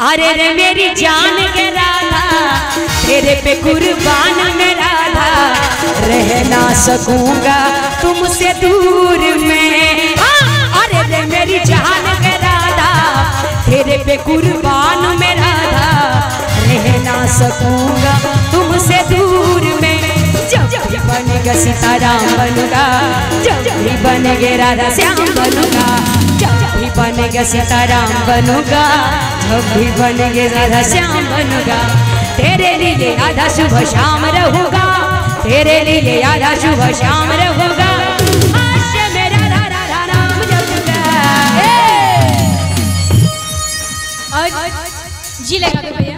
अरे रे मेरी जान के राधा, तेरे पे कुर्बान मैं राधा, रह ना सकूंगा तुमसे दूर में। अरे रे मेरी जान के राधा, तेरे पे कुर्बान मैं राधा, रह ना सकूंगा तुमसे दूर में। जब भी बनेगा सीताराम बनूंगा, जब भी बनेगे राधा श्याम बनूंगा, जब भी बनेगा सीताराम बनूंगा, जब भी बनेगे राधा श्याम बनूंगा। तेरे लिए आधा सुबह शाम रहूंगा, तेरे लिए आधा सुबह शाम रहूंगा, आज मेरा राधा नाम जपूंगा। और जी लगा दो भैया,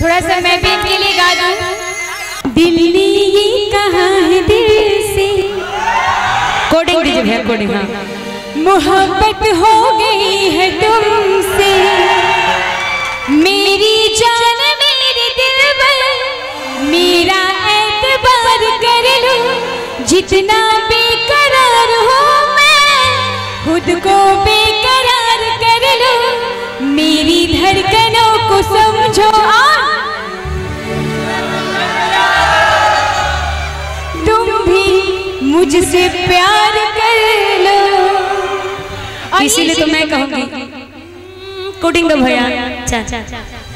थोड़ा सा मैं भी इनके लिए गा दूं। दिल्ली ये कहाँ है दिल से, कोडिंग दीजिए भैया, कोडिंग। हाँ, मोहब्बत हो गई है तुमसे मेरी जान मेरे दिल पर, मेरा एतबार कर लो, जितना बेकरार हो मैं खुद को बेकरार कर लो, मेरी धड़कनों को समझो तुम भी मुझसे प्यार कर लो। इसीलिए तो मैं कहूँगी कोडिंग दो भैया।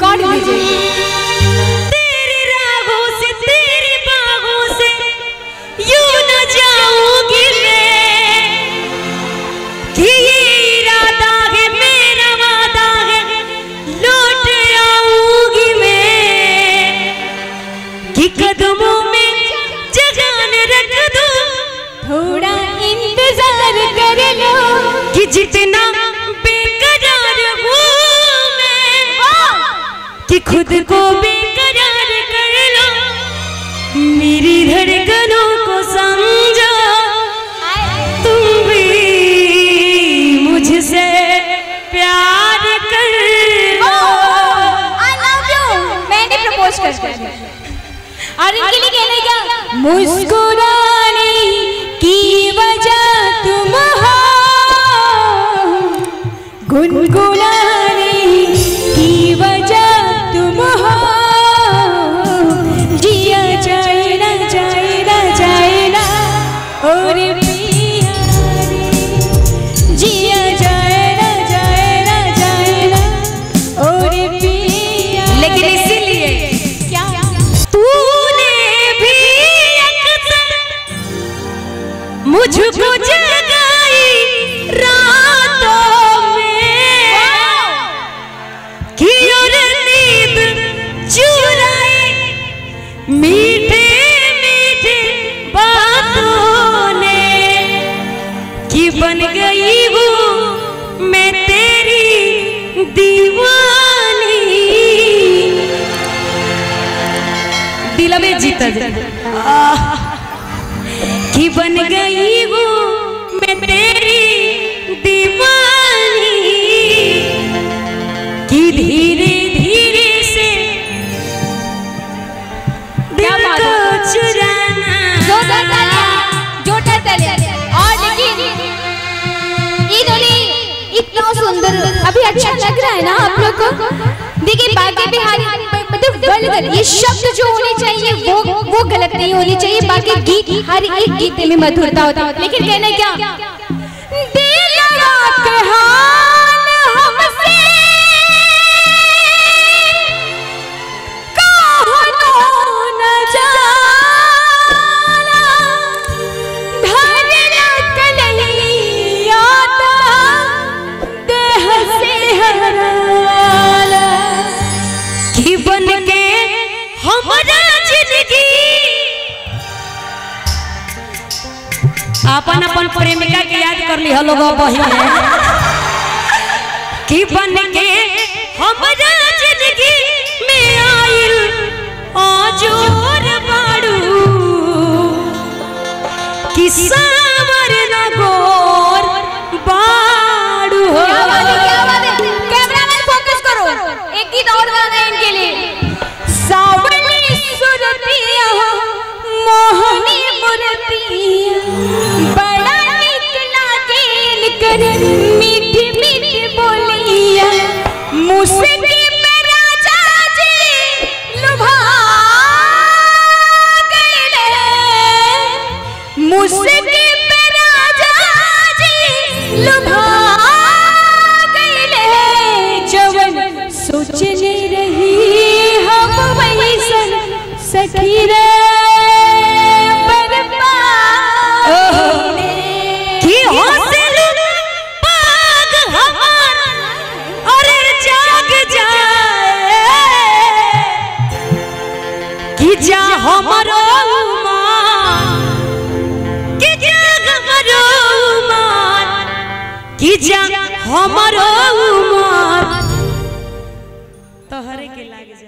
कौन दीजिए? तेरी राहों से तेरी बाहों से यूं न जाऊंगी मैं, कि ये इरादा है मेरा वादा है लौट आऊंगी मैं, कि कदमों में जगह रख दो, थोड़ा इंतजार कर लो, कि जितना बेकरार हूँ मैं, कि खुद को बेकरार कर लो, मेरी धड़कनों को समझो, तुम भी मुझसे प्यार कर लो। I love you, मैंने प्रपोज कर दिया। और इनके लिए कहने क्या? मुस्कुराने की वजह तुम हो, गुनगुनाने की वजह तुम हो, जिया जाए ना जाए ना जाए ना और पिया रे, जिया जाए ना जाए ना जाए ना और पिया। लेकिन इसीलिए क्या तूने भी अक्सर मुझको जगाई रातों में, कि और नींद चुराई मीठे मीठे बातों ने, कि बन गई हूँ मैं तेरी दीवानी, दिल में जीता कि बन गई हूँ मैं तेरी दीवानी, कि धीरे धीरे से दिल को चुराना। और लेकिन इतना सुंदर अभी अच्छा लग रहा है ना आप लोग को? देखिए बाकी बिहारी मतलब वल्गर ये शब्द जो होने चाहिए वो गलत नहीं होनी चाहिए, बाकी गीत हर एक गीत में मधुरता होती है। लेकिन कहना क्या, दिल रात हाल हमसे कहो न जाना, धरना कलैया देह से हराला, कि बन के हमारा जिंदगी अपन अपन प्रेमिका के याद कर ली लोग बहिन, कि बन के हमारा जिंदगी में आइल आजोर बाड़ू, कि सावर न गोर बाड़ू हो। क्या बात है? कैमरामैन फोकस करो, एक गीत और गाना है इनके लिए। सावली सुरतिया मोहनी मुरतिया, बड़ा निक लागे कर मीठी मीठी बोलिया, लुभा गईले जवन सोचने रही हम वैसन सखी रे बर्बाद की हौसल पाग हमार अरे जाग जाए कि जा हमरो कि जा हमरो कि जा हमरो तोहरे के लागे